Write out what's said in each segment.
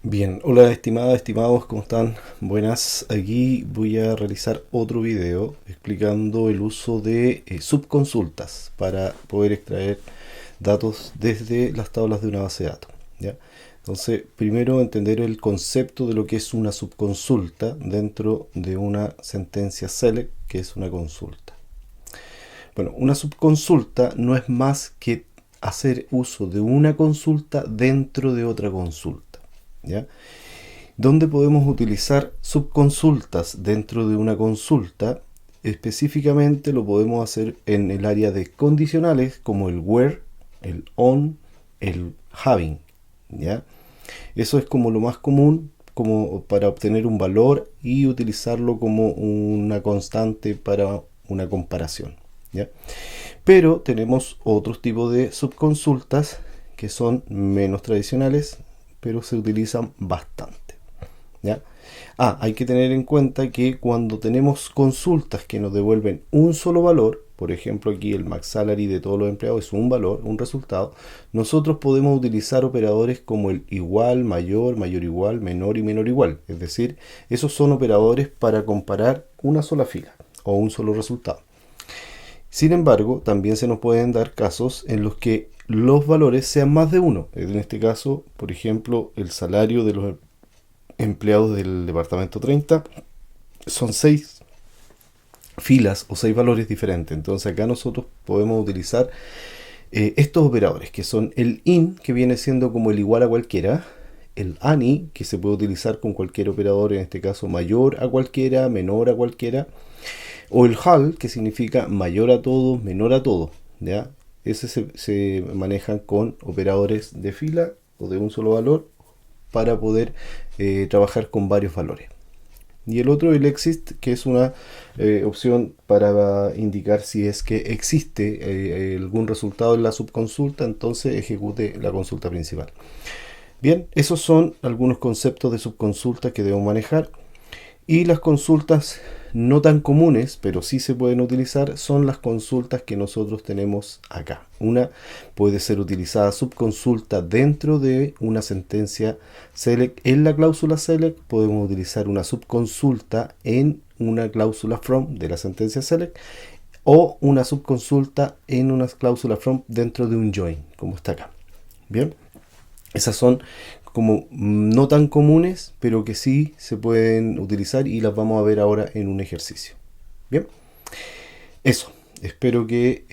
Bien, hola estimadas, estimados, ¿cómo están? Buenas, aquí voy a realizar otro video explicando el uso de subconsultas para poder extraer datos desde las tablas de una base de datos, ¿ya? Entonces, primero entender el concepto de lo que es una subconsulta dentro de una sentencia select, que es una consulta. Bueno, una subconsulta no es más que hacer uso de una consulta dentro de otra consulta, ¿ya? Donde podemos utilizar subconsultas dentro de una consulta. Específicamente lo podemos hacer en el área de condicionales como el where, el on, el having, ¿ya? Eso es como lo más común como para obtener un valor y utilizarlo como una constante para una comparación, ¿ya? Pero tenemos otros tipos de subconsultas que son menos tradicionales, pero se utilizan bastante, ¿ya? Hay que tener en cuenta que cuando tenemos consultas que nos devuelven un solo valor, por ejemplo aquí el max salary de todos los empleados es un valor, un resultado, nosotros podemos utilizar operadores como el igual, mayor, mayor igual, menor y menor igual. Es decir, esos son operadores para comparar una sola fila o un solo resultado. Sin embargo, también se nos pueden dar casos en los que los valores sean más de uno. En este caso, por ejemplo, el salario de los empleados del departamento 30 son 6 filas o 6 valores diferentes. Entonces acá nosotros podemos utilizar estos operadores que son el in, que viene siendo como el igual a cualquiera, el ani, que se puede utilizar con cualquier operador, en este caso mayor a cualquiera, menor a cualquiera, o el hal, que significa mayor a todo, menor a todo, ¿ya? Ese se manejan con operadores de fila o de un solo valor para poder trabajar con varios valores. Y el otro, el exist, que es una opción para indicar si es que existe algún resultado en la subconsulta, entonces ejecute la consulta principal. Bien, esos son algunos conceptos de subconsulta que debo manejar. Y las consultas no tan comunes, pero sí se pueden utilizar, son las consultas que nosotros tenemos acá. Una puede ser utilizada subconsulta dentro de una sentencia select. En la cláusula select podemos utilizar una subconsulta en una cláusula from de la sentencia select o una subconsulta en una cláusula from dentro de un join, como está acá. Bien, esas son como no tan comunes, pero que sí se pueden utilizar y las vamos a ver ahora en un ejercicio. Bien, eso. Espero que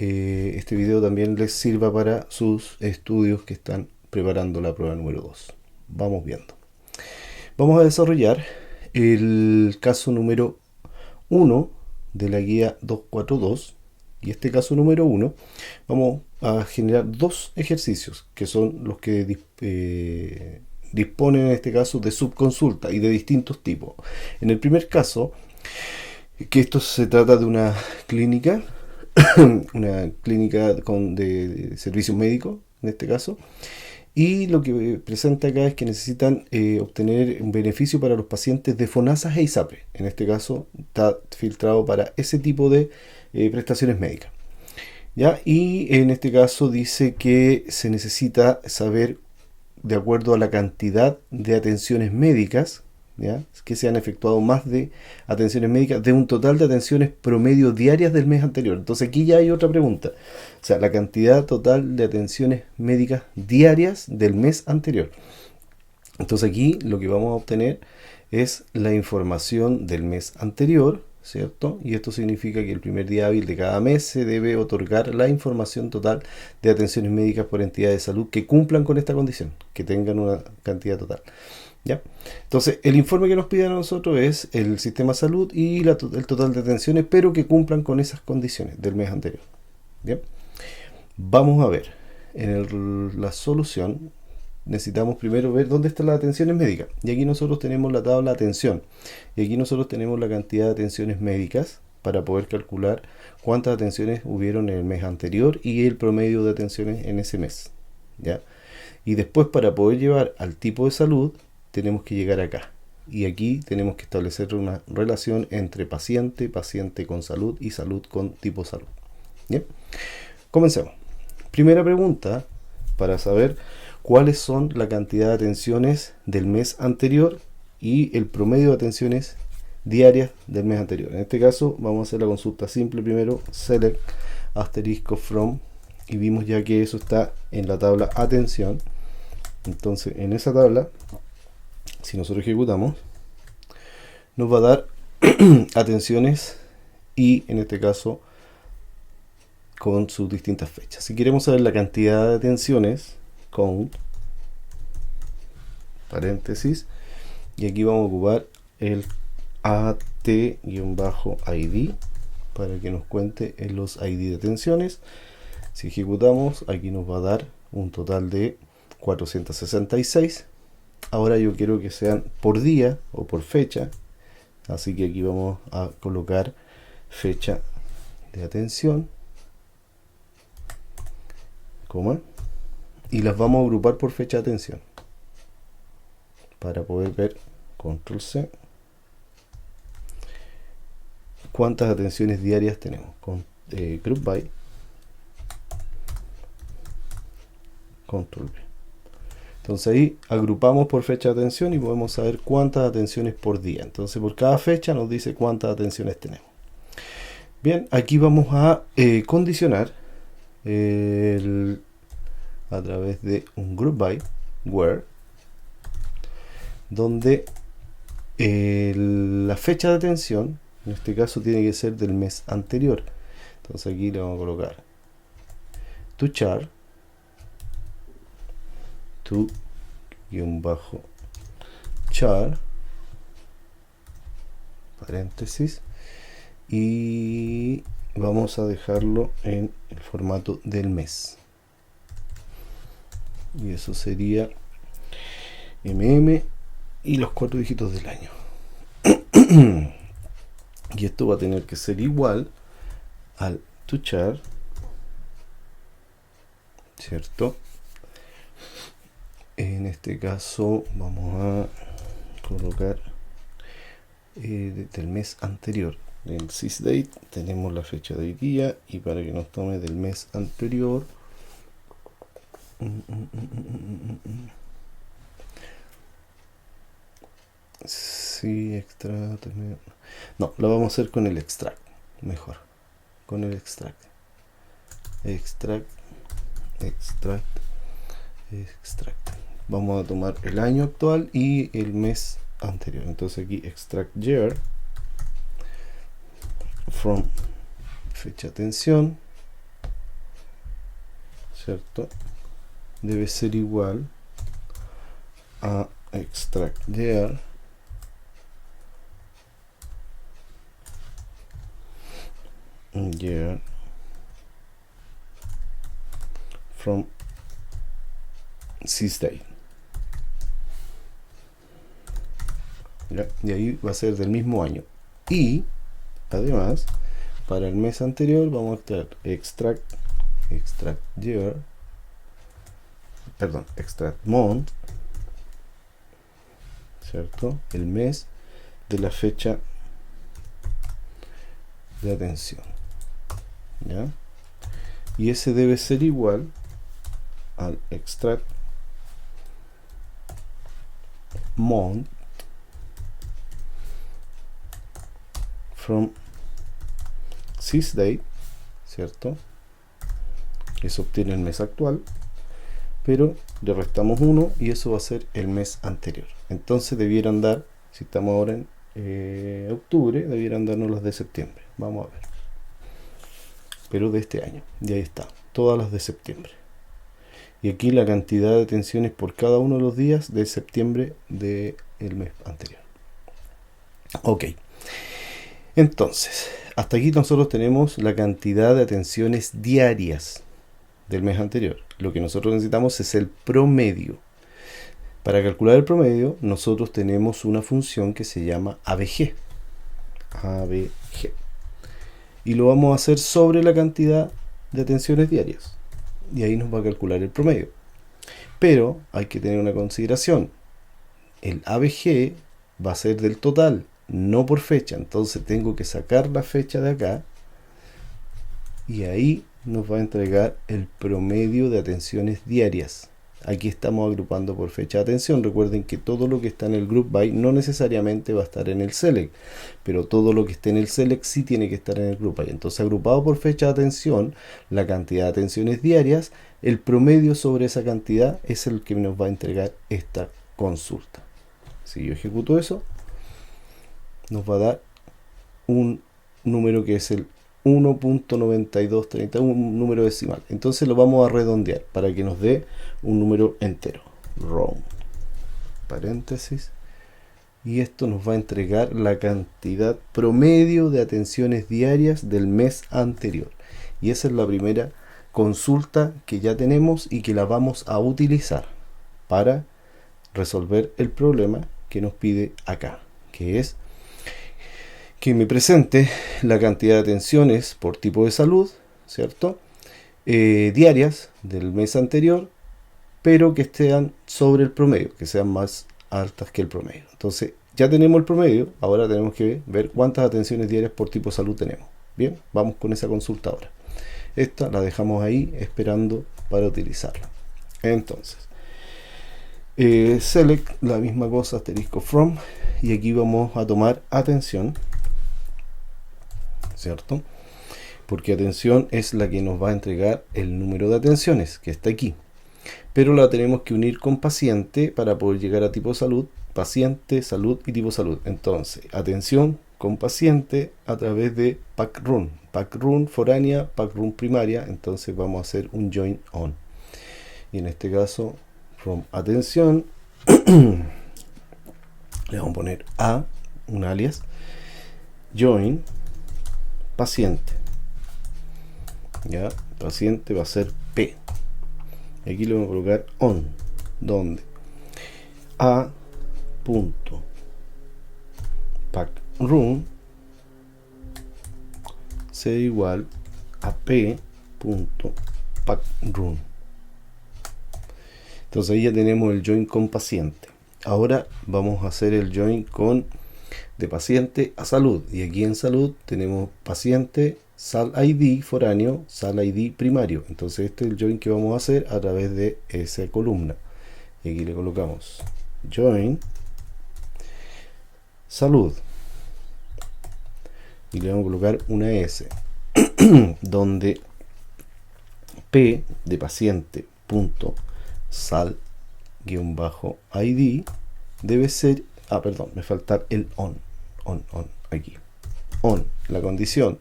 este video también les sirva para sus estudios que están preparando la prueba número 2. Vamos viendo. Vamos a desarrollar el caso número 1 de la guía 242. Y este caso número 1 vamos a generar dos ejercicios que son los que disponen en este caso de subconsulta y de distintos tipos. En el primer caso, que esto se trata de una clínica, una clínica de servicios médicos en este caso, y lo que presenta acá es que necesitan obtener un beneficio para los pacientes de FONASA e ISAPRE. En este caso está filtrado para ese tipo de prestaciones médicas, ¿ya? Y en este caso dice que se necesita saber, de acuerdo a la cantidad de atenciones médicas, ¿ya?, que se han efectuado más de atenciones médicas de un total de atenciones promedio diarias del mes anterior. Entonces aquí ya hay otra pregunta. O sea, la cantidad total de atenciones médicas diarias del mes anterior. Entonces aquí lo que vamos a obtener es la información del mes anterior, ¿cierto? Y esto significa que el primer día hábil de cada mes se debe otorgar la información total de atenciones médicas por entidades de salud que cumplan con esta condición, que tengan una cantidad total, ¿ya? Entonces, el informe que nos piden a nosotros es el sistema de salud y el total de atenciones, pero que cumplan con esas condiciones del mes anterior. Bien, vamos a ver. La solución necesitamos primero ver dónde están las atenciones médicas. Y aquí nosotros tenemos la tabla de atención. Y aquí nosotros tenemos la cantidad de atenciones médicas para poder calcular cuántas atenciones hubieron en el mes anterior y el promedio de atenciones en ese mes, ¿ya? Y después, para poder llevar al tipo de salud, tenemos que llegar acá. Y aquí tenemos que establecer una relación entre paciente, paciente con salud y salud con tipo de salud. Bien, comencemos. Primera pregunta para saber cuáles son la cantidad de atenciones del mes anterior y el promedio de atenciones diarias del mes anterior. En este caso vamos a hacer la consulta simple primero, select asterisco from, y vimos ya que eso está en la tabla atención. Entonces en esa tabla, si nosotros ejecutamos, nos va a dar atenciones y en este caso con sus distintas fechas. Si queremos saber la cantidad de atenciones, count, paréntesis, y aquí vamos a ocupar el AT-ID para que nos cuente en los ID de atenciones. Si ejecutamos, aquí nos va a dar un total de 466. Ahora yo quiero que sean por día o por fecha, así que aquí vamos a colocar fecha de atención, coma, y las vamos a agrupar por fecha de atención para poder ver, control C, cuántas atenciones diarias tenemos con group by, control B. Entonces ahí agrupamos por fecha de atención y podemos saber cuántas atenciones por día. Entonces por cada fecha nos dice cuántas atenciones tenemos. Bien, aquí vamos a condicionar a través de un group by where, donde la fecha de atención en este caso tiene que ser del mes anterior. Entonces aquí le vamos a colocar to char, to char, paréntesis, y vamos a dejarlo en el formato del mes, y eso sería y los 4 dígitos del año. Y esto va a tener que ser igual al to char, ¿cierto? En este caso vamos a colocar del mes anterior. En sysdate tenemos la fecha de hoy día, y para que nos tome del mes anterior, sí, extract, no, lo vamos a hacer con el extract, mejor, con el extract, extract. Vamos a tomar el año actual y el mes anterior. Entonces aquí extract year from fecha de atención, ¿cierto? Debe ser igual a extract year from sysdate. Y ahí va a ser del mismo año. Y además, para el mes anterior vamos a estar extract year, perdón, extract month, ¿cierto? El mes de la fecha de atención, ¿ya? Y ese debe ser igual al extract month from sysdate, ¿cierto? Eso obtiene el mes actual, pero le restamos 1 y eso va a ser el mes anterior. Entonces debieran dar, si estamos ahora en octubre, debieran darnos las de septiembre. Vamos a ver, pero de este año, y ahí está, todas las de septiembre. Y aquí la cantidad de atenciones por cada uno de los días de septiembre del mes anterior. Ok, entonces hasta aquí nosotros tenemos la cantidad de atenciones diarias del mes anterior. Lo que nosotros necesitamos es el promedio. Para calcular el promedio, nosotros tenemos una función que se llama ABG. Y lo vamos a hacer sobre la cantidad de atenciones diarias. Y ahí nos va a calcular el promedio. Pero hay que tener una consideración. El ABG va a ser del total, no por fecha. Entonces tengo que sacar la fecha de acá. Y ahí nos va a entregar el promedio de atenciones diarias. Aquí estamos agrupando por fecha de atención. Recuerden que todo lo que está en el group by no necesariamente va a estar en el select, pero todo lo que esté en el select sí tiene que estar en el group by. Entonces, agrupado por fecha de atención, la cantidad de atenciones diarias, el promedio sobre esa cantidad es el que nos va a entregar esta consulta. Si yo ejecuto eso, nos va a dar un número que es el 1.9230, un número decimal. Entonces lo vamos a redondear para que nos dé un número entero. Round, paréntesis, y esto nos va a entregar la cantidad promedio de atenciones diarias del mes anterior. Y esa es la primera consulta que ya tenemos y que la vamos a utilizar para resolver el problema que nos pide acá, que es que me presente la cantidad de atenciones por tipo de salud, ¿cierto? Diarias del mes anterior, pero que estén sobre el promedio, que sean más altas que el promedio. Entonces, ya tenemos el promedio, ahora tenemos que ver cuántas atenciones diarias por tipo de salud tenemos. Bien, vamos con esa consulta ahora. Esta la dejamos ahí esperando para utilizarla. Entonces, select, la misma cosa, asterisco from, y aquí vamos a tomar atención, ¿cierto? Porque atención es la que nos va a entregar el número de atenciones, que está aquí. Pero la tenemos que unir con paciente para poder llegar a tipo salud, paciente, salud y tipo salud. Entonces, atención con paciente a través de packrun foránea, packrun primaria. Entonces vamos a hacer un join on. Y en este caso, from atención, le vamos a poner a, un alias, join paciente. Ya, paciente va a ser P. Aquí le vamos a colocar on, donde a punto packrun sea igual a p punto packrun. Entonces ahí ya tenemos el join con paciente. Ahora vamos a hacer el join con de paciente a salud, y aquí en salud tenemos paciente, sal ID foráneo, sal ID primario. Entonces este es el join que vamos a hacer a través de esa columna, y aquí le colocamos join salud y le vamos a colocar una S donde P de paciente punto sal guión bajo ID debe ser, perdón, me falta el on aquí, on, la condición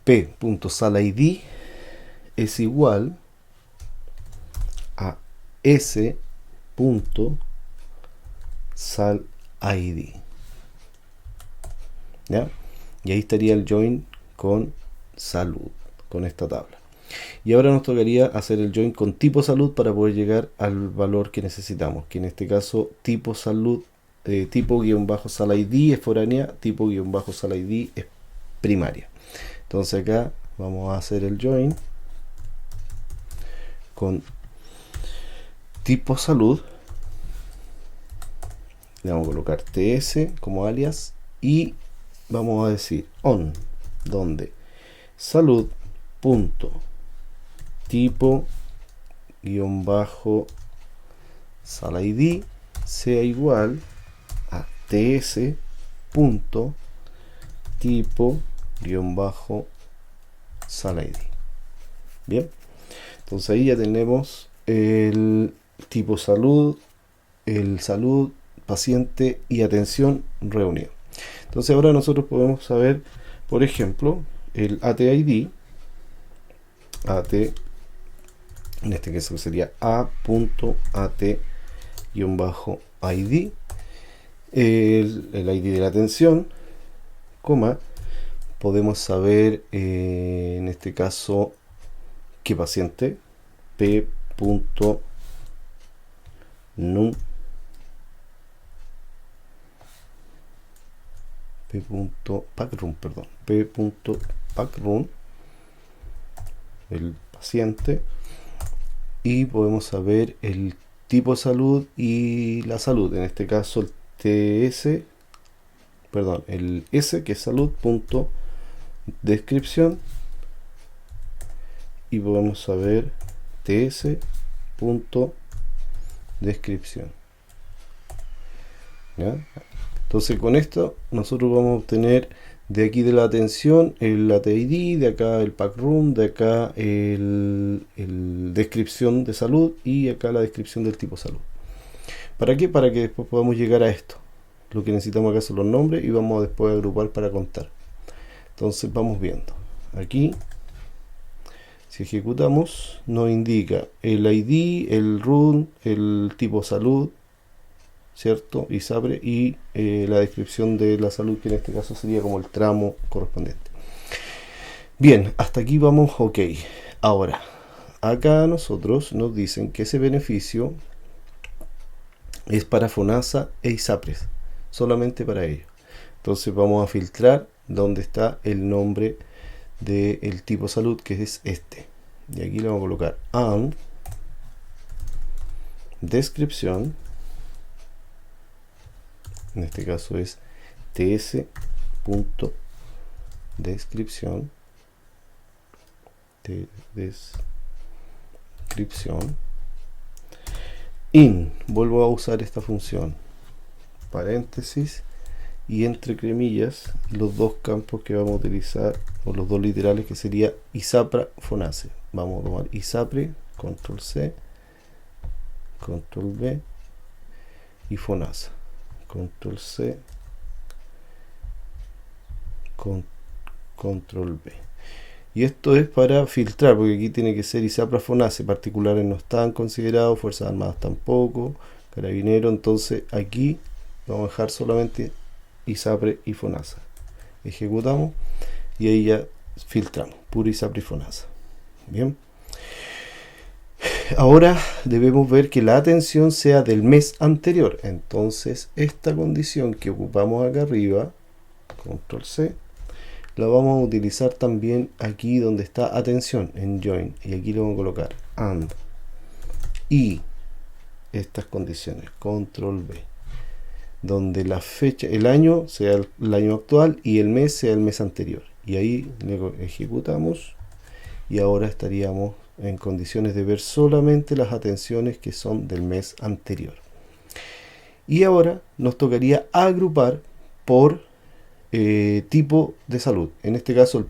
p.sal ID es igual a s.sal ID, ¿ya? Y ahí estaría el join con salud, con esta tabla. Y ahora nos tocaría hacer el join con tipo salud para poder llegar al valor que necesitamos, que en este caso tipo salud, tipo-sal ID es foránea, tipo-sal ID es primaria. Entonces acá vamos a hacer el join con tipo salud, le vamos a colocar ts como alias y vamos a decir on, donde salud punto tipo guión bajo sal ID sea igual a ts punto tipo guión bajo sal ID. Bien, entonces ahí ya tenemos el tipo salud, el salud, paciente y atención reunido. Entonces ahora nosotros podemos saber, por ejemplo, el ATID, AT, en este caso sería a.at-id, el ID de la atención, coma, podemos saber en este caso qué paciente, p.num, p.packrun, el paciente, y podemos saber el tipo de salud y la salud, en este caso el TS, perdón, el S que es salud punto descripción, y podemos saber ts.descripción. ¿Ya? Entonces con esto nosotros vamos a obtener de aquí de la atención el ATID, de acá el pack room, de acá el descripción de salud y acá la descripción del tipo salud. ¿Para qué? Para que después podamos llegar a esto. Lo que necesitamos acá son los nombres y vamos después a agrupar para contar. Entonces vamos viendo. Aquí, si ejecutamos, nos indica el ID, el room, el tipo salud, ¿cierto? ISAPRE y la descripción de la salud, que en este caso sería como el tramo correspondiente. Bien, hasta aquí vamos ok. Ahora, acá nosotros nos dicen que ese beneficio es para FONASA e ISAPRES, solamente para ellos. Entonces vamos a filtrar donde está el nombre del tipo salud, que es este. Y aquí le vamos a colocar and descripción. En este caso es ts.descripción. Descripción. In, vuelvo a usar esta función, paréntesis y entre comillas los dos campos que vamos a utilizar, o los dos literales, que sería ISAPRA FONASE. Vamos a tomar ISAPRE, control C, control V, y FONASA, control C, control V. Y esto es para filtrar, porque aquí tiene que ser ISAPRA FONASE, particulares no están considerados, Fuerzas Armadas tampoco, Carabinero. Entonces aquí vamos a dejar solamente ISAPRE y FONASA. Ejecutamos y ahí ya filtramos, puro ISAPRE y FONASA. Bien. Ahora debemos ver que la atención sea del mes anterior. Entonces esta condición que ocupamos acá arriba, control C, la vamos a utilizar también aquí donde está atención, en join, y aquí le vamos a colocar and y estas condiciones, control B, donde la fecha, el año sea el año actual y el mes sea el mes anterior, y ahí le ejecutamos y ahora estaríamos en condiciones de ver solamente las atenciones que son del mes anterior. Y ahora nos tocaría agrupar por tipo de salud. En este caso el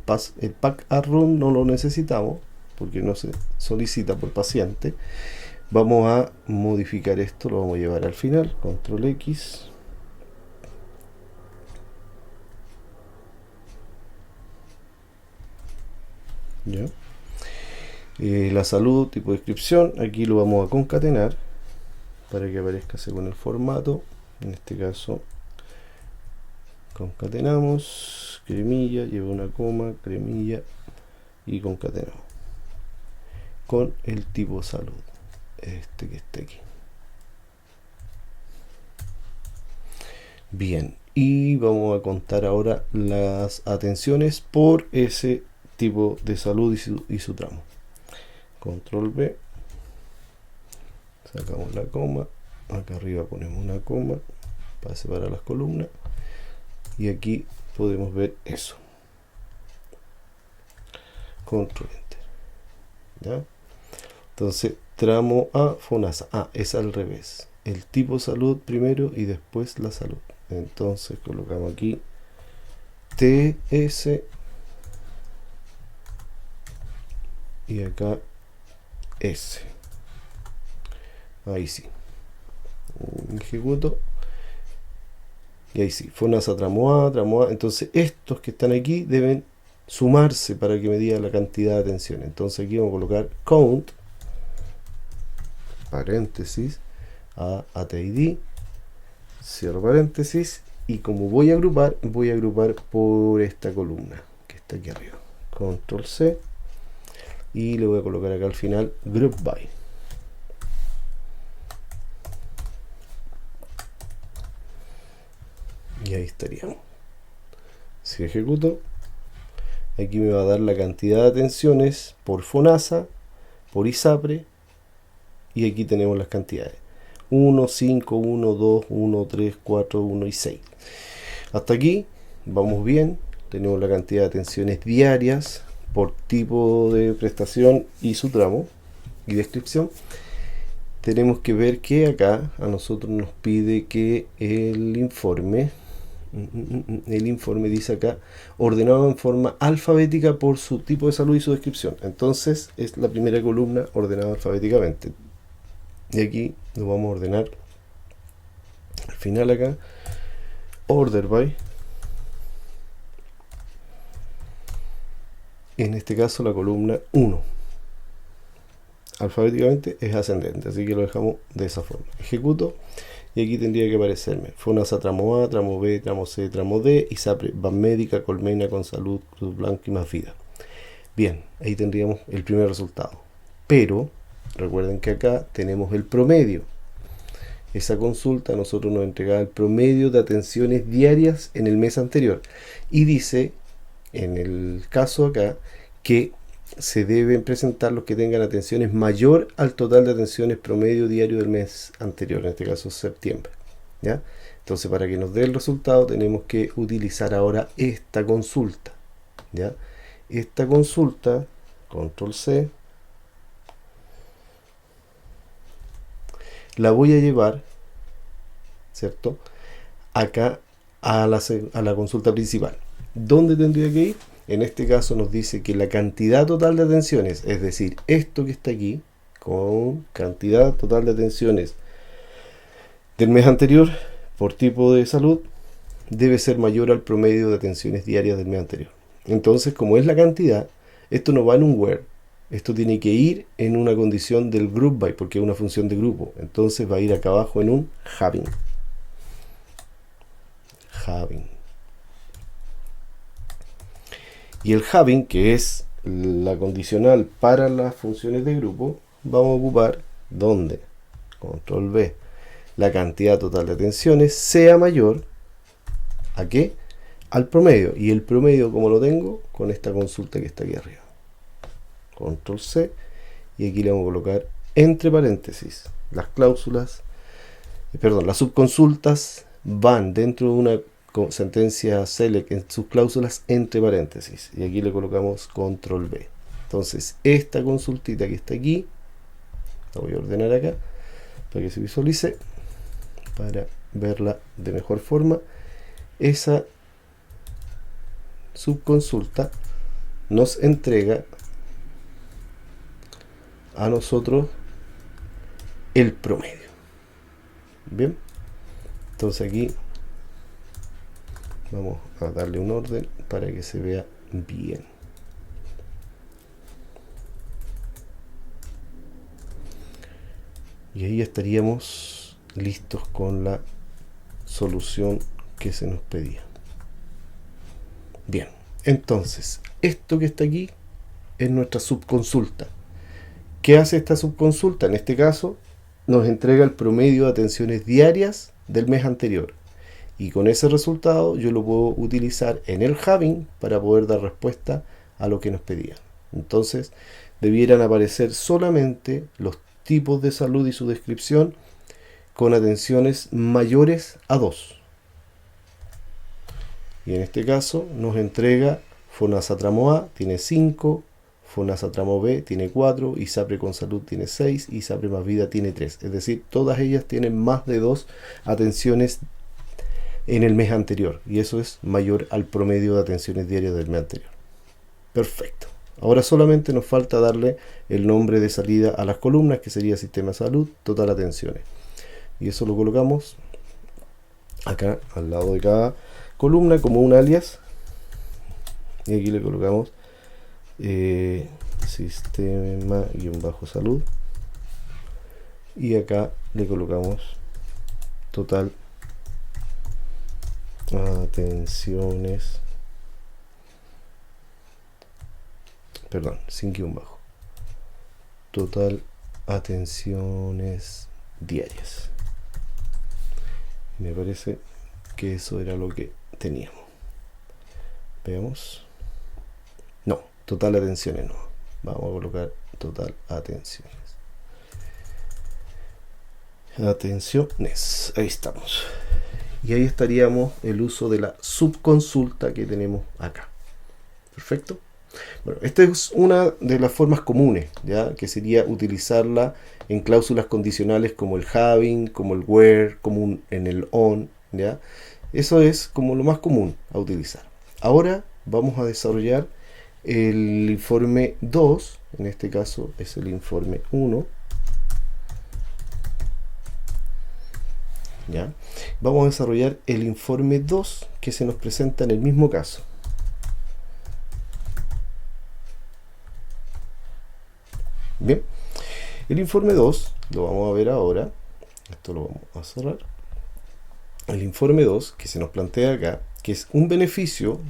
pack room no lo necesitamos porque no se solicita por paciente. Vamos a modificar esto, lo vamos a llevar al final, control X. ¿Ya? La salud, tipo de descripción, aquí lo vamos a concatenar para que aparezca según el formato. En este caso concatenamos, cremilla, lleva una coma, cremilla y concatenamos con el tipo salud, este que está aquí. Bien, y vamos a contar ahora las atenciones por ese tipo de salud y su tramo. Control B, sacamos la coma, acá arriba ponemos una coma para separar las columnas y aquí podemos ver eso. Control Enter. ¿Ya? Entonces, tramo A, FONASA. Es al revés. El tipo salud primero y después la salud. Entonces colocamos aquí TS y acá S. Ahí sí. Ejecuto. Y ahí sí. FONASA tramo A, tramo A. Entonces estos que están aquí deben sumarse para que me diga la cantidad de atención. Entonces aquí vamos a colocar count, paréntesis, a ATID, cierro paréntesis, y como voy a agrupar por esta columna que está aquí arriba. Control C y le voy a colocar acá al final group by. Y ahí estaríamos. Si ejecuto, aquí me va a dar la cantidad de atenciones por FONASA, por ISAPRE, y aquí tenemos las cantidades: 1, 5, 1, 2, 1, 3, 4, 1 y 6. Hasta aquí vamos bien. Tenemos la cantidad de atenciones diarias por tipo de prestación y su tramo. y descripción, tenemos que ver que acá a nosotros nos pide que el informe dice acá ordenado en forma alfabética por su tipo de salud y su descripción. Entonces es la primera columna ordenada alfabéticamente, y aquí lo vamos a ordenar al final acá, order by, en este caso la columna 1 alfabéticamente es ascendente, así que lo dejamos de esa forma. Ejecuto y aquí tendría que aparecerme FONASA tramo A, tramo B, tramo C, tramo D, ISAPRE, Banmédica, Colmena, Consalud, Cruz Blanca y Más Vida. Bien, ahí tendríamos el primer resultado, pero recuerden que acá tenemos el promedio. Esa consulta a nosotros nos entregaba el promedio de atenciones diarias en el mes anterior, y dice en el caso acá que se deben presentar los que tengan atenciones mayor al total de atenciones promedio diario del mes anterior, en este caso septiembre, ¿ya? Entonces, para que nos dé el resultado tenemos que utilizar ahora esta consulta, ¿ya? Esta consulta, control C, la voy a llevar, ¿cierto?, acá a la consulta principal. ¿Dónde tendría que ir? En este caso nos dice que la cantidad total de atenciones, es decir, esto que está aquí, con cantidad total de atenciones del mes anterior por tipo de salud, debe ser mayor al promedio de atenciones diarias del mes anterior. Entonces, como es la cantidad, esto no va en un where, esto tiene que ir en una condición del group by, porque es una función de grupo. Entonces va a ir acá abajo en un having. Y el having, que es la condicional para las funciones de grupo, vamos a ocupar donde, control B, la cantidad total de atenciones sea mayor ¿a qué? Al promedio. Y el promedio, como lo tengo, con esta consulta que está aquí arriba. Control C, y aquí le vamos a colocar entre paréntesis las cláusulas, las subconsultas van dentro de una sentencia select en sus cláusulas entre paréntesis, y aquí le colocamos control B. Entonces esta consultita que está aquí la voy a ordenar acá para que se visualice, para verla de mejor forma. Esa subconsulta nos entrega a nosotros el promedio. Bien, entonces aquí vamos a darle un orden para que se vea bien. Y ahí estaríamos listos con la solución que se nos pedía. Bien, entonces esto que está aquí es nuestra subconsulta. ¿Qué hace esta subconsulta? En este caso nos entrega el promedio de atenciones diarias del mes anterior, y con ese resultado yo lo puedo utilizar en el having para poder dar respuesta a lo que nos pedían. Entonces debieran aparecer solamente los tipos de salud y su descripción con atenciones mayores a 2. Y en este caso nos entrega FONASA tramo A tiene 5, FONASA tramo B tiene 4, ISAPRE Consalud tiene 6, ISAPRE Más Vida tiene 3. Es decir, todas ellas tienen más de 2 atenciones en el mes anterior, y eso es mayor al promedio de atenciones diarias del mes anterior. Perfecto. Ahora solamente nos falta darle el nombre de salida a las columnas, que sería Sistema de Salud, total atenciones. Y eso lo colocamos acá al lado de cada columna como un alias. Y aquí le colocamos Sistema-Salud. Y acá le colocamos total atenciones, sin guión bajo, total atenciones diarias. Me parece que eso era lo que teníamos. Veamos. No, total atenciones no. Vamos a colocar total atenciones. Atenciones. Ahí estamos. Y ahí estaríamos el uso de la subconsulta que tenemos acá. Perfecto. Bueno, esta es una de las formas comunes, ¿ya? Que sería utilizarla en cláusulas condicionales como el having, como el where, como en el on, ¿ya? Eso es como lo más común a utilizar. Ahora vamos a desarrollar el informe 2, en este caso es el informe 1, ¿ya? Vamos a desarrollar el informe 2 que se nos presenta en el mismo caso. Bien, el informe 2 lo vamos a ver ahora. Esto lo vamos a cerrar. El informe 2 que se nos plantea acá, que es un beneficio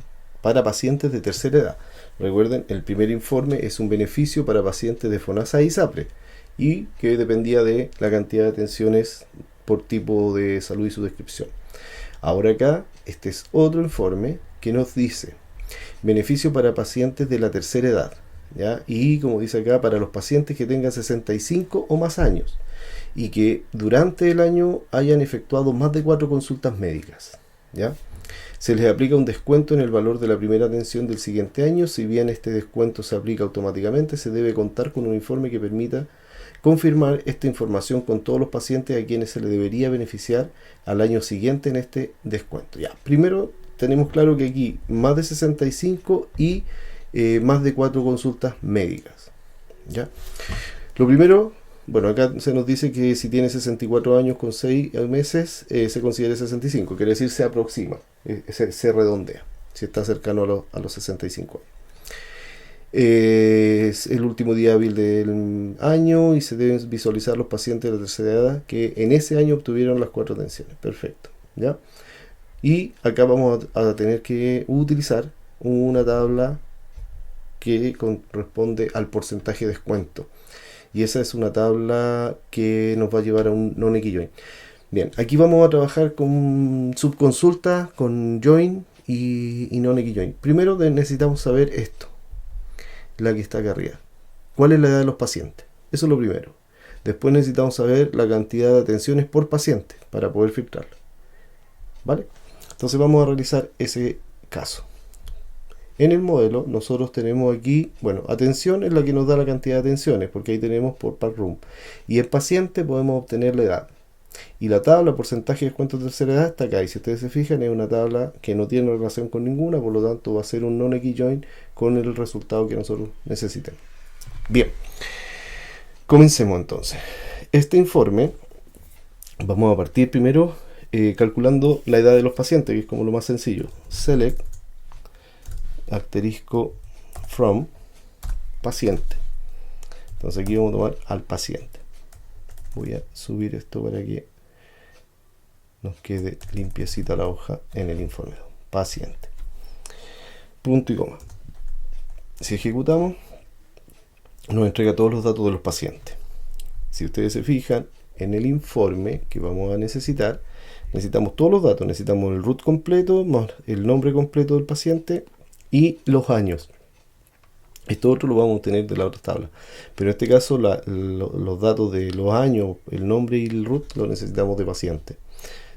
para pacientes de tercera edad. Recuerden, el primer informe es un beneficio para pacientes de FONASA y ISAPRE y que dependía de la cantidad de atenciones por tipo de salud y su descripción. Ahora acá, este es otro informe que nos dice beneficio para pacientes de la tercera edad, ¿ya? Y como dice acá, para los pacientes que tengan 65 o más años y que durante el año hayan efectuado más de 4 consultas médicas, ¿ya? Se les aplica un descuento en el valor de la primera atención del siguiente año. Si bien este descuento se aplica automáticamente, se debe contar con un informe que permita confirmar esta información con todos los pacientes a quienes se les debería beneficiar al año siguiente en este descuento. Ya, primero tenemos claro que aquí más de 65 y más de 4 consultas médicas, ¿ya? Lo primero, bueno, acá se nos dice que si tiene 64 años con 6 meses, se considera 65, quiere decir se aproxima, se redondea, si está cercano a los 65 años. Es el último día hábil del año y se deben visualizar los pacientes de la tercera edad que en ese año obtuvieron las 4 atenciones. Perfecto, ¿ya? Y acá vamos a tener que utilizar una tabla que corresponde al porcentaje de descuento. Y esa es una tabla que nos va a llevar a un non-equi-join. Bien, aquí vamos a trabajar con subconsulta, con join y non-equi-join. Primero necesitamos saber esto, la que está acá arriba. ¿Cuál es la edad de los pacientes? Eso es lo primero. Después necesitamos saber la cantidad de atenciones por paciente para poder filtrarlo, ¿vale? Entonces vamos a realizar ese caso. En el modelo nosotros tenemos aquí, bueno, atención es la que nos da la cantidad de atenciones, porque ahí tenemos por par room. Y en paciente podemos obtener la edad. Y la tabla porcentaje de descuento de tercera edad está acá. Y si ustedes se fijan, es una tabla que no tiene relación con ninguna, por lo tanto va a ser un non-equi-join con el resultado que nosotros necesitemos. Bien, comencemos entonces. Este informe, vamos a partir primero calculando la edad de los pacientes, que es como lo más sencillo. Select asterisco from paciente. Entonces aquí vamos a tomar al paciente. Voy a subir esto para que nos quede limpiecita la hoja en el informe. Paciente. Punto y coma. Si ejecutamos, nos entrega todos los datos de los pacientes. Si ustedes se fijan en el informe que vamos a necesitar, necesitamos todos los datos. Necesitamos el root completo, más el nombre completo del paciente y los años. Esto otro lo vamos a obtener de la otra tabla, pero en este caso los datos de los años, el nombre y el root lo necesitamos de paciente.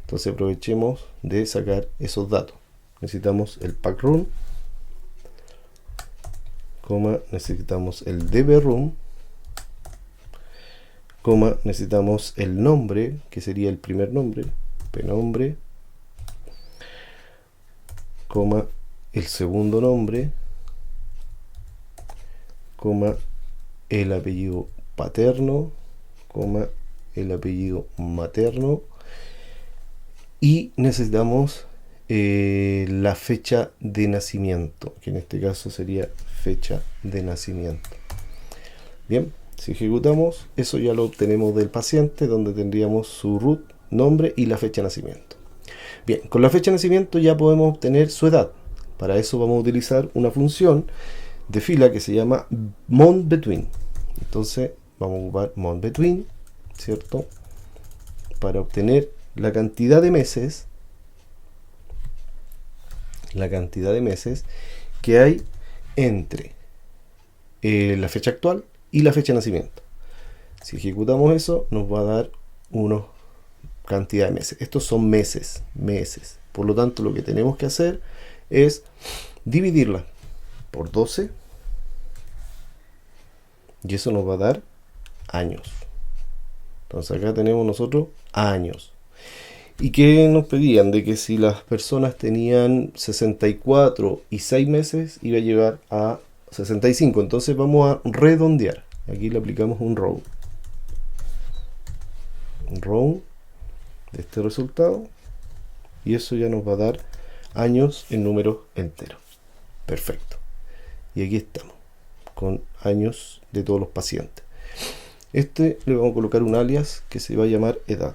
Entonces aprovechemos de sacar esos datos. Necesitamos el pack room, necesitamos el DB room, necesitamos el nombre, que sería el primer nombre, pnombre, el segundo nombre, el apellido paterno, el apellido materno, y necesitamos la fecha de nacimiento, que en este caso sería fecha de nacimiento. Bien, si ejecutamos, eso ya lo obtenemos del paciente, donde tendríamos su root, nombre y la fecha de nacimiento. Bien, con la fecha de nacimiento ya podemos obtener su edad. Para eso vamos a utilizar una función de fila que se llama mountBetween. Entonces vamos a ocupar mountBetween, ¿cierto? Para obtener la cantidad de meses que hay entre la fecha actual y la fecha de nacimiento. Si ejecutamos eso, nos va a dar una cantidad de meses. Estos son meses. Por lo tanto, lo que tenemos que hacer es dividirla por 12 y eso nos va a dar años. Entonces acá tenemos nosotros años. ¿Y qué nos pedían? De que si las personas tenían 64 y 6 meses, iba a llegar a 65. Entonces vamos a redondear. Aquí le aplicamos un round. Un round de este resultado. Y eso ya nos va a dar años en números enteros. Perfecto. Y aquí estamos, con años de todos los pacientes. Le vamos a colocar un alias que se va a llamar edad,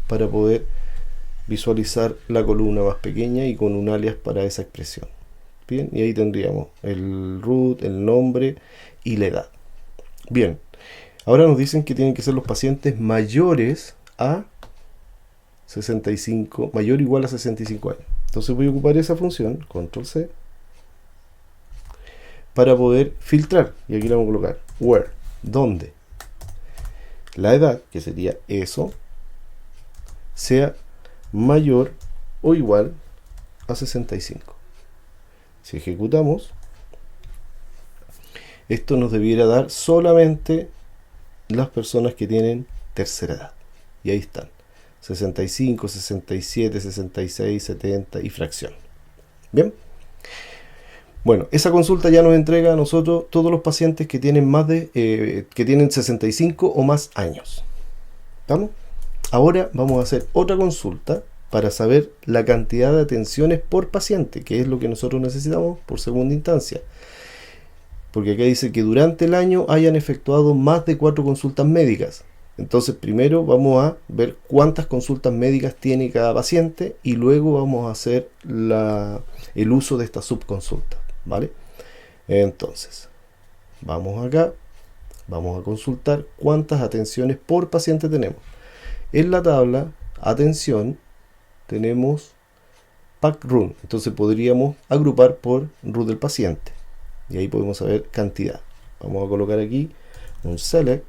para poder visualizar la columna más pequeña y con un alias para esa expresión. Bien, y ahí tendríamos el root, el nombre y la edad. Bien, ahora nos dicen que tienen que ser los pacientes mayores a 65, mayor o igual a 65 años. Entonces voy a ocupar esa función, control C, para poder filtrar. Y aquí le vamos a colocar where, donde la edad, que sería eso, sea mayor o igual a 65. Si ejecutamos, esto nos debiera dar solamente las personas que tienen tercera edad. Y ahí están: 65, 67, 66, 70 y fracción. Bien. Bueno, esa consulta ya nos entrega a nosotros todos los pacientes que tienen que tienen 65 o más años. ¿Estamos? Ahora vamos a hacer otra consulta para saber la cantidad de atenciones por paciente, que es lo que nosotros necesitamos por segunda instancia. Porque acá dice que durante el año hayan efectuado más de 4 consultas médicas. Entonces primero vamos a ver cuántas consultas médicas tiene cada paciente y luego vamos a hacer el uso de esta subconsulta, ¿vale? Entonces, vamos acá, vamos a consultar cuántas atenciones por paciente tenemos. En la tabla atención tenemos pack run, entonces podríamos agrupar por root del paciente y ahí podemos saber cantidad. Vamos a colocar aquí un select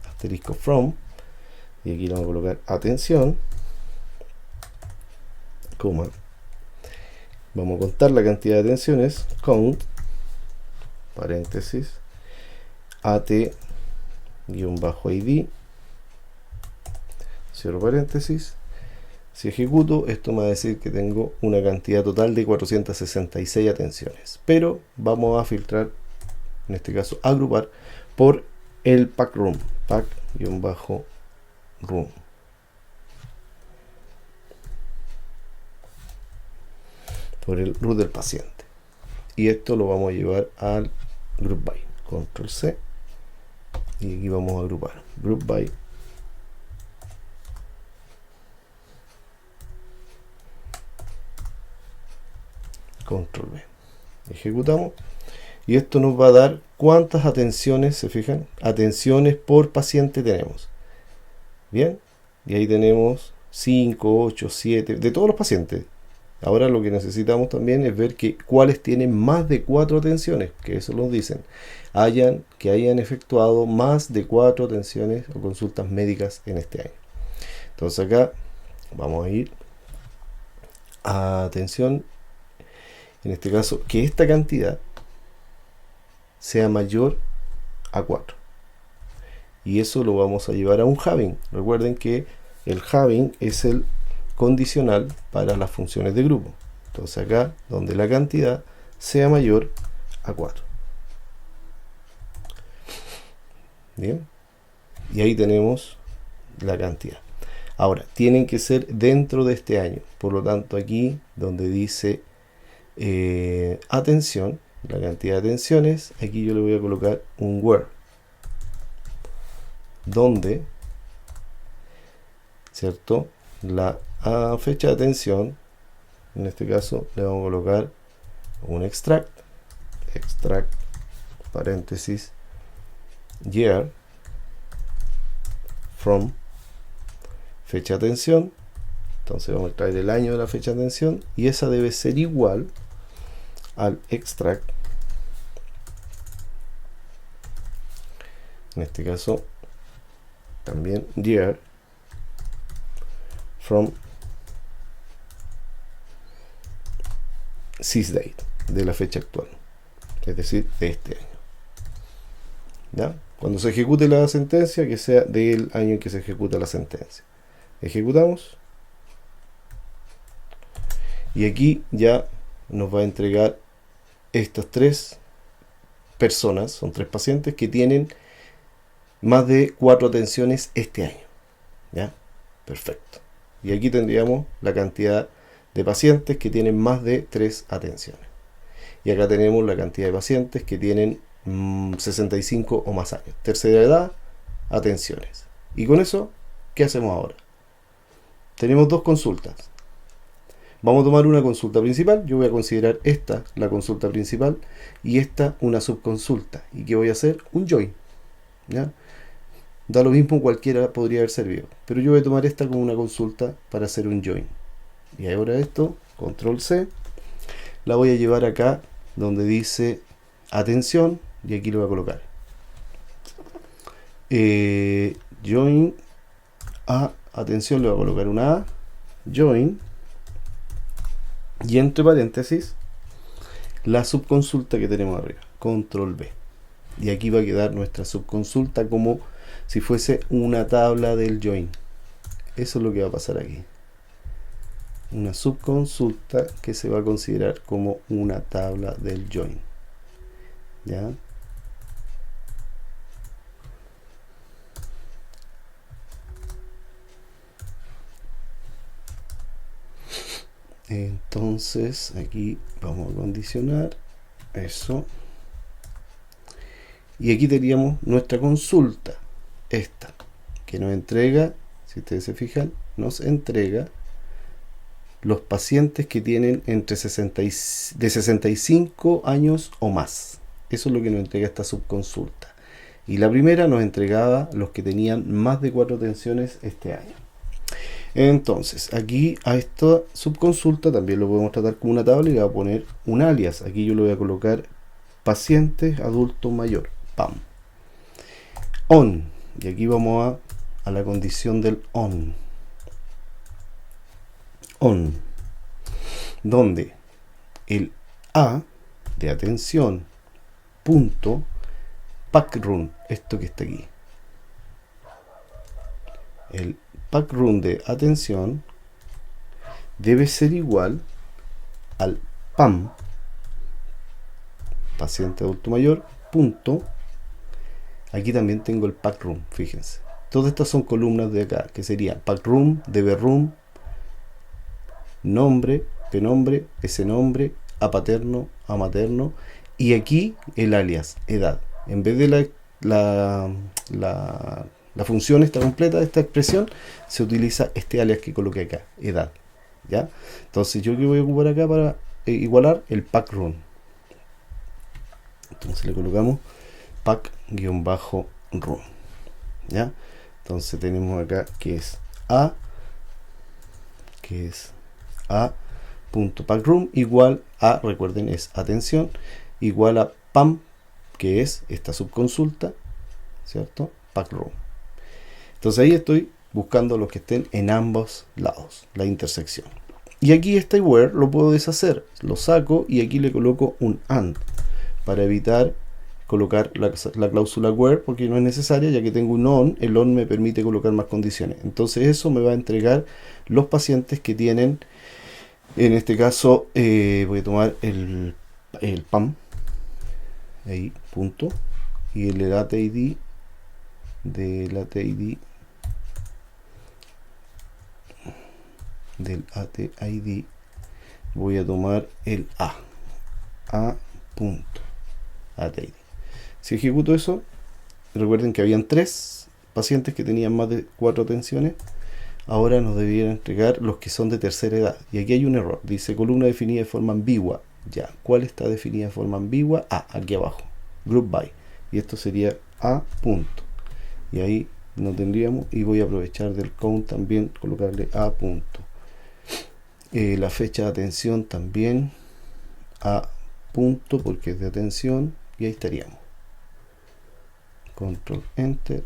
asterisco from y aquí le vamos a colocar atención, coma, vamos a contar la cantidad de atenciones, count, paréntesis, at-id, cierro paréntesis. Si ejecuto, esto me va a decir que tengo una cantidad total de 466 atenciones, pero vamos a filtrar, en este caso agrupar, por el pack room, pack-room, por el root del paciente, y esto lo vamos a llevar al group by, control C, y aquí vamos a agrupar group by, control B, ejecutamos y esto nos va a dar cuántas atenciones, se fijan, atenciones por paciente tenemos. Bien, y ahí tenemos 5, 8, 7 de todos los pacientes. Ahora lo que necesitamos también es ver cuáles tienen más de 4 atenciones, que eso nos dicen, que hayan efectuado más de 4 atenciones o consultas médicas en este año. Entonces acá vamos a ir a atención, en este caso que esta cantidad sea mayor a 4, y eso lo vamos a llevar a un having. Recuerden que el having es el condicional para las funciones de grupo. Entonces acá donde la cantidad sea mayor a 4. Bien, y ahí tenemos la cantidad. Ahora tienen que ser dentro de este año, por lo tanto aquí donde dice atención, la cantidad de atenciones, aquí yo le voy a colocar un where, donde, ¿cierto?, la fecha de atención, en este caso le vamos a colocar un extract paréntesis year from fecha de atención. Entonces vamos a traer el año de la fecha de atención y esa debe ser igual al extract, en este caso también year from sysdate, de la fecha actual, es decir, de este año. ¿ya? Cuando se ejecute la sentencia, que sea del año en que se ejecuta la sentencia. Ejecutamos. Y aquí ya nos va a entregar estas tres personas, son tres pacientes que tienen más de 4 atenciones este año. ¿Ya? Perfecto. Y aquí tendríamos la cantidad de pacientes que tienen más de 3 atenciones. Y acá tenemos la cantidad de pacientes que tienen 65 o más años. Tercera edad, atenciones. Y con eso, ¿qué hacemos ahora? Tenemos dos consultas. Vamos a tomar una consulta principal. Yo voy a considerar esta la consulta principal y esta una subconsulta. ¿Y qué voy a hacer? Un join. ¿Ya? Da lo mismo, cualquiera podría haber servido. Pero yo voy a tomar esta como una consulta para hacer un join. Y ahora esto, control C, la voy a llevar acá donde dice atención y aquí lo voy a colocar. Join a atención, le voy a colocar una A. Join. Y entre paréntesis, la subconsulta que tenemos arriba. Control B. Y aquí va a quedar nuestra subconsulta como si fuese una tabla del join. Eso es lo que va a pasar aquí. Una subconsulta que se va a considerar como una tabla del join. ¿Ya? Entonces aquí vamos a condicionar eso. Y aquí teníamos nuestra consulta, esta, que nos entrega, si ustedes se fijan, nos entrega los pacientes que tienen entre de 65 años o más. Eso es lo que nos entrega esta subconsulta. Y la primera nos entregaba los que tenían más de 4 atenciones este año. Entonces, aquí a esta subconsulta también lo podemos tratar como una tabla y le voy a poner un alias. Aquí yo le voy a colocar pacientes adulto mayor. Pam. On. Y aquí vamos a la condición del on. On. Donde el A de atención punto packrun, esto que está aquí. El packrun de atención debe ser igual al PAM, paciente adulto mayor, punto. Aquí también tengo el packrun, fíjense. Todas estas son columnas de acá, que serían packrun, dbroom, nombre, pnombre, ese nombre, a paterno, a materno, y aquí el alias, edad. En vez de la función esta completa de esta expresión, se utiliza este alias que coloqué acá, edad. ¿Ya? Entonces yo que voy a ocupar acá para igualar el packrun. Entonces le colocamos pack-run. ¿Ya? Entonces tenemos acá que es a.packrun igual a, recuerden, es atención, igual a PAM, que es esta subconsulta, ¿cierto? Packrun. Entonces ahí estoy buscando los que estén en ambos lados, la intersección. Y aquí este where lo puedo deshacer, lo saco y aquí le coloco un AND para evitar colocar la cláusula where, porque no es necesaria, ya que tengo un on. El on me permite colocar más condiciones. Entonces eso me va a entregar los pacientes que tienen, en este caso voy a tomar el PAM, ahí, punto, y el ATID del ATID voy a tomar el punto ATID. Si ejecuto eso, recuerden que habían 3 pacientes que tenían más de 4 atenciones. Ahora nos deberían entregar los que son de tercera edad. Y aquí hay un error. Dice columna definida de forma ambigua. Ya, ¿cuál está definida de forma ambigua? Aquí abajo. Group by. Y esto sería A punto. Y ahí no tendríamos. Y voy a aprovechar del count también, colocarle A punto. La fecha de atención también A punto, porque es de atención. Y ahí estaríamos. Control Enter.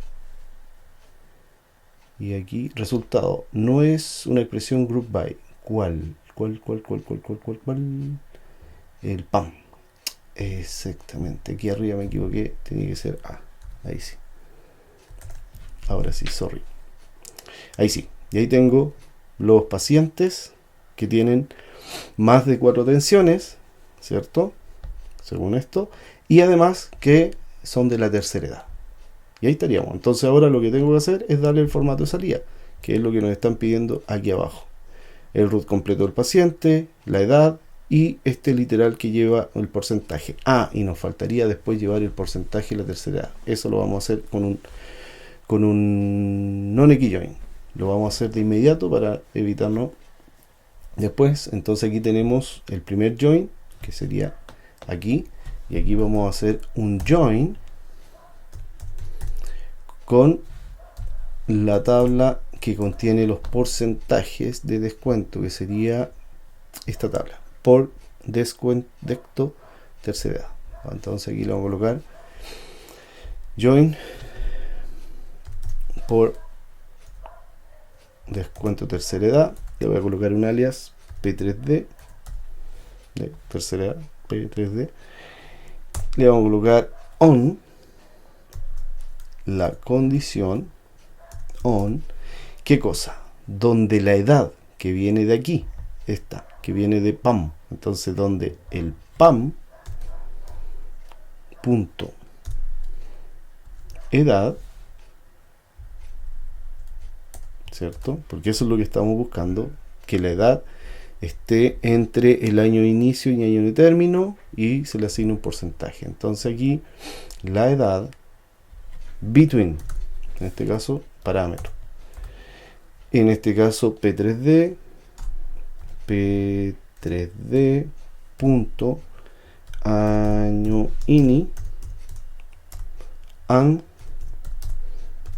Y aquí, resultado. No es una expresión group by. ¿Cuál? El PAM. Exactamente. Aquí arriba me equivoqué. Tiene que ser A. Ahí sí. Ahora sí, sorry. Ahí sí. Y ahí tengo los pacientes que tienen más de 4 tensiones, ¿cierto? Según esto. Y además que son de la tercera edad. Y ahí estaríamos. Entonces ahora lo que tengo que hacer es darle el formato de salida, que es lo que nos están pidiendo aquí abajo. El root completo del paciente, la edad y este literal que lleva el porcentaje. Ah, y nos faltaría después llevar el porcentaje de la tercera edad. Eso lo vamos a hacer con un non-key join. Lo vamos a hacer de inmediato para evitarnos después. Entonces aquí tenemos el primer join, que sería aquí. Y aquí vamos a hacer un join con la tabla que contiene los porcentajes de descuento, que sería esta tabla, por descuento tercera edad. Entonces aquí lo vamos a colocar join por descuento tercera edad. Le voy a colocar un alias P3D de tercera edad, P3D. Le vamos a colocar on la condición on, ¿qué cosa? Donde la edad que viene de aquí, esta, que viene de PAM, entonces donde el PAM punto edad, ¿cierto? Porque eso es lo que estamos buscando, que la edad esté entre el año de inicio y año de término y se le asigna un porcentaje. Entonces aquí la edad between, en este caso parámetro, en este caso P3D punto año ini and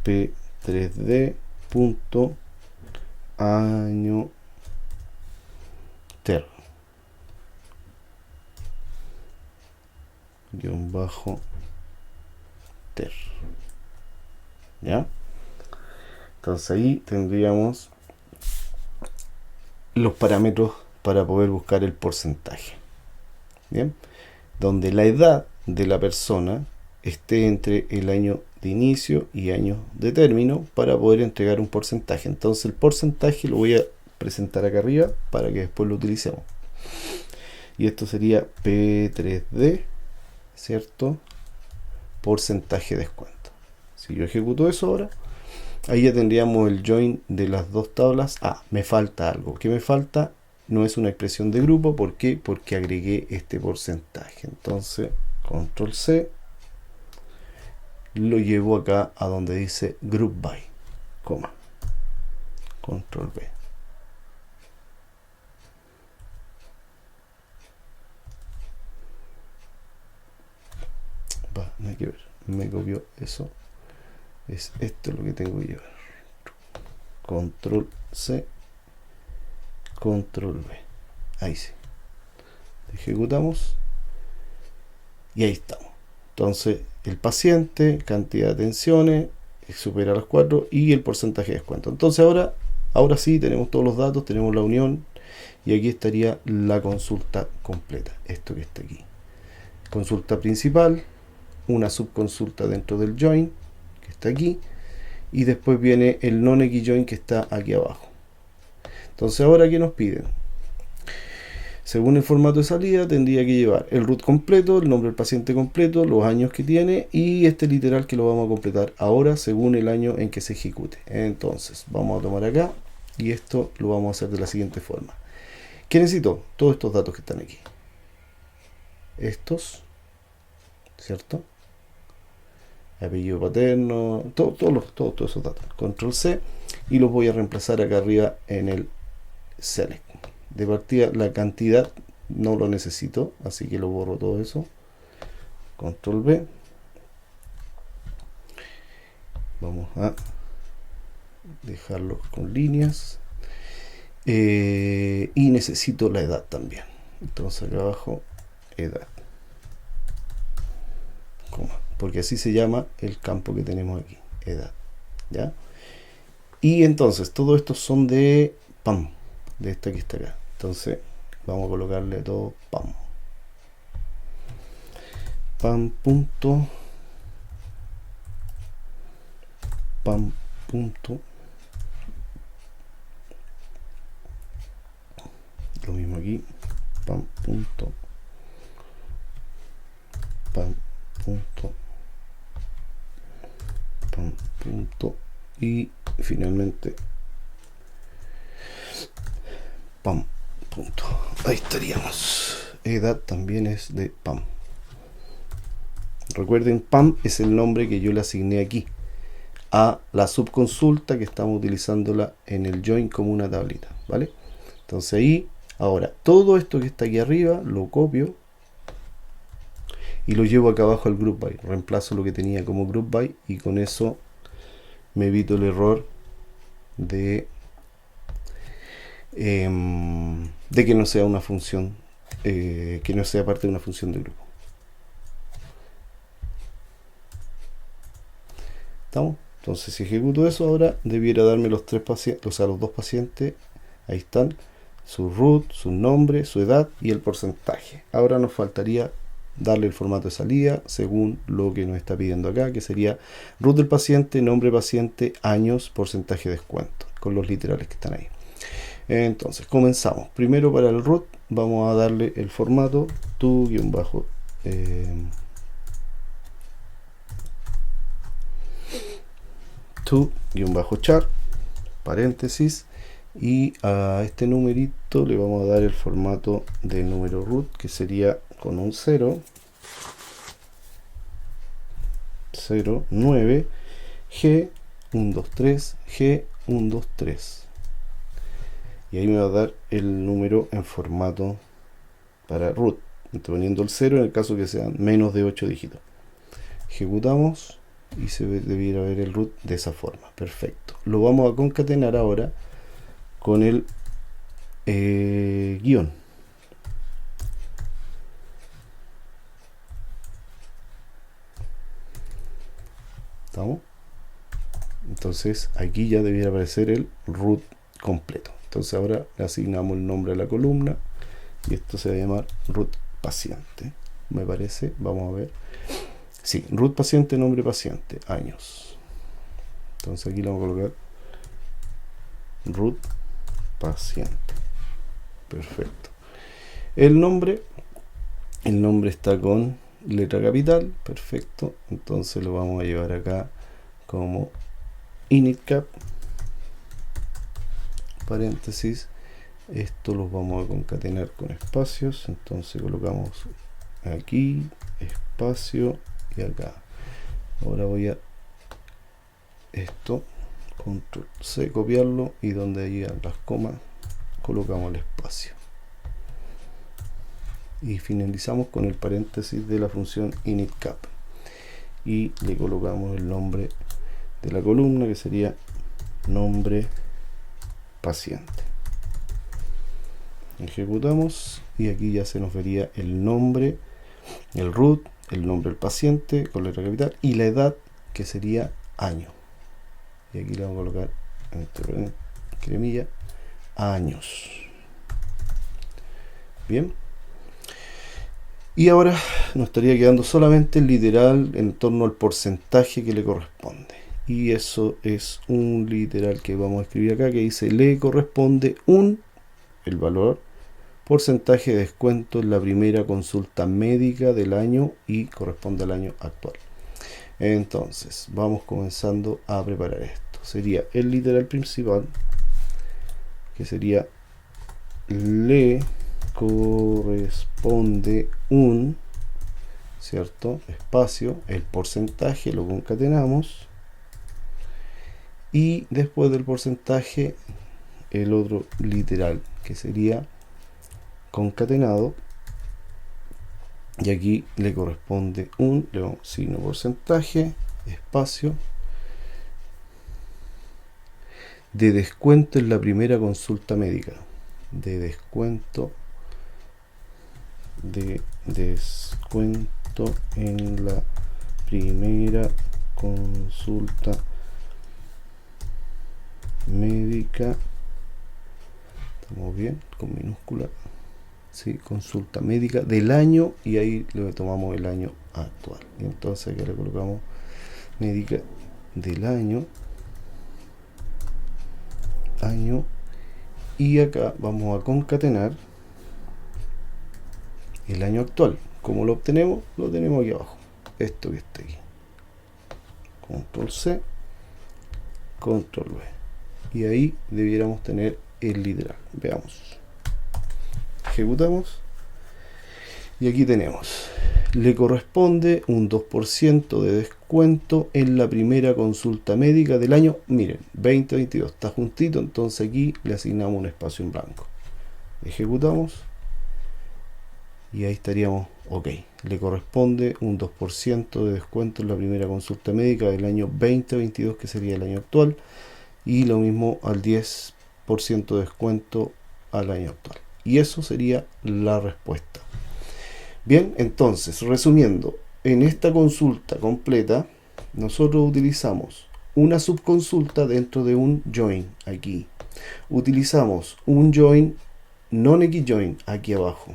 P3D punto año ter guión bajo ter. ¿Ya? Entonces ahí tendríamos los parámetros para poder buscar el porcentaje. Bien, donde la edad de la persona esté entre el año de inicio y año de término para poder entregar un porcentaje. Entonces el porcentaje lo voy a presentar acá arriba para que después lo utilicemos. Y esto sería P3D, ¿cierto? Porcentaje de descuento. Si yo ejecuto eso ahora, ahí ya tendríamos el join de las dos tablas. Ah, me falta algo. ¿Qué me falta? No es una expresión de grupo. ¿Por qué? Porque agregué este porcentaje. Entonces, control C, lo llevo acá a donde dice group by, coma, control B. Va, no hay que ver, me copió eso. Es esto lo que tengo que llevar. Control C, control B. Ahí sí. Ejecutamos. Y ahí estamos. Entonces, el paciente, cantidad de atenciones, supera las 4 y el porcentaje de descuento. Entonces ahora sí tenemos todos los datos, tenemos la unión y aquí estaría la consulta completa. Esto que está aquí. Consulta principal, una subconsulta dentro del join, que está aquí, y después viene el non-key join que está aquí abajo. Entonces ahora, ¿qué nos piden? Según el formato de salida tendría que llevar el root completo, el nombre del paciente completo, los años que tiene y este literal que lo vamos a completar ahora según el año en que se ejecute. Entonces vamos a tomar acá y esto lo vamos a hacer de la siguiente forma. ¿Qué necesito? Todos estos datos que están aquí. Estos, ¿cierto? Apellido paterno, todos esos datos. Control C y los voy a reemplazar acá arriba en el select. De partida la cantidad no lo necesito, así que lo borro todo eso. Control B. Vamos a dejarlo con líneas. Y necesito la edad también. Entonces acá abajo, edad. Coma, porque así se llama el campo que tenemos aquí, edad. ¿Ya? Y entonces, todo esto son de PAM, de esta que está acá. Entonces vamos a colocarle todo PAM. PAM punto pam punto, lo mismo aquí, pam punto, pam punto, pam punto, y finalmente pam punto. Ahí estaríamos. Edad también es de pam. Recuerden, pam es el nombre que yo le asigné aquí a la subconsulta, que estamos utilizándola en el join como una tablita, ¿vale? Entonces ahí, ahora, todo esto que está aquí arriba lo copio y lo llevo acá abajo al group by. Reemplazo lo que tenía como group by y con eso me evito el error de que no sea una función, que no sea parte de una función de grupo. ¿Estamos? Entonces, si ejecuto eso ahora, debiera darme los tres pacientes, o sea, los dos pacientes. Ahí están, su root, su nombre, su edad y el porcentaje. Ahora nos faltaría darle el formato de salida según lo que nos está pidiendo acá, que sería root del paciente, nombre paciente, años, porcentaje de descuento, con los literales que están ahí. Entonces, comenzamos. Primero, para el root, vamos a darle el formato to-char, paréntesis, y a este numerito le vamos a dar el formato de número root, que sería con un 0, 0, 9, G, 1, 2, 3, G, 1, 2, 3. Y ahí me va a dar el número en formato para root, poniendo el 0 en el caso que sean menos de 8 dígitos. Ejecutamos y se debiera ver el root de esa forma. Perfecto. Lo vamos a concatenar ahora con el guión. ¿Estamos? Entonces aquí ya debiera aparecer el root completo. Entonces ahora le asignamos el nombre a la columna y esto se va a llamar root paciente, me parece. Vamos a ver. Sí, root paciente, nombre paciente, años. Entonces aquí le vamos a colocar root paciente. Perfecto. El nombre está con letra capital. Perfecto. Entonces lo vamos a llevar acá como initcap, paréntesis. Esto los vamos a concatenar con espacios. Entonces colocamos aquí espacio y acá. Ahora voy a esto, control C, copiarlo, y donde llegan las comas colocamos el espacio y finalizamos con el paréntesis de la función initcap y le colocamos el nombre de la columna, que sería nombre paciente. Ejecutamos y aquí ya se nos vería el nombre, el root, el nombre del paciente con letra capital y la edad, que sería año. Y aquí le vamos a colocar entre cremilla años. Bien. Y ahora nos estaría quedando solamente el literal en torno al porcentaje que le corresponde. Y eso es un literal que vamos a escribir acá, que dice le corresponde el valor porcentaje de descuento en la primera consulta médica del año y corresponde al año actual. Entonces vamos comenzando a preparar esto. Sería el literal principal, que sería le corresponde ¿cierto? Espacio, el porcentaje, lo concatenamos, y después del porcentaje el otro literal, que sería concatenado, y aquí le corresponde le damos signo porcentaje, espacio, de descuento en la primera consulta médica, de descuento en la primera consulta médica. Estamos bien, con minúscula. Sí, consulta médica del año, y ahí le tomamos el año actual. Y entonces aquí le colocamos médica del año año, y acá vamos a concatenar el año actual. ¿Cómo lo obtenemos? Lo tenemos aquí abajo, esto que está aquí. Control C, Control V, y ahí debiéramos tener el literal. Veamos, ejecutamos y aquí tenemos: le corresponde un 2% de descuento en la primera consulta médica del año, miren, 2022, está juntito, entonces aquí le asignamos un espacio en blanco. Ejecutamos y ahí estaríamos ok. Le corresponde un 2% de descuento en la primera consulta médica del año 2022, que sería el año actual, y lo mismo al 10% de descuento al año actual. Y eso sería la respuesta. Bien, entonces, resumiendo, en esta consulta completa, nosotros utilizamos una subconsulta dentro de un join aquí. Utilizamos un join non-XJoin aquí abajo.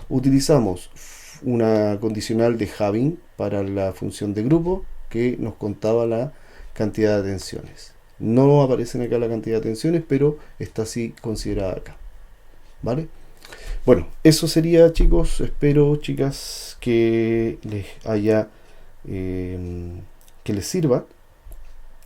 Utilizamos una condicional de having para la función de grupo que nos contaba la cantidad de atenciones. No aparecen acá la cantidad de atenciones, pero está así considerada acá. ¿Vale? Bueno, eso sería, chicos. Espero, chicas, que les haya que les sirva.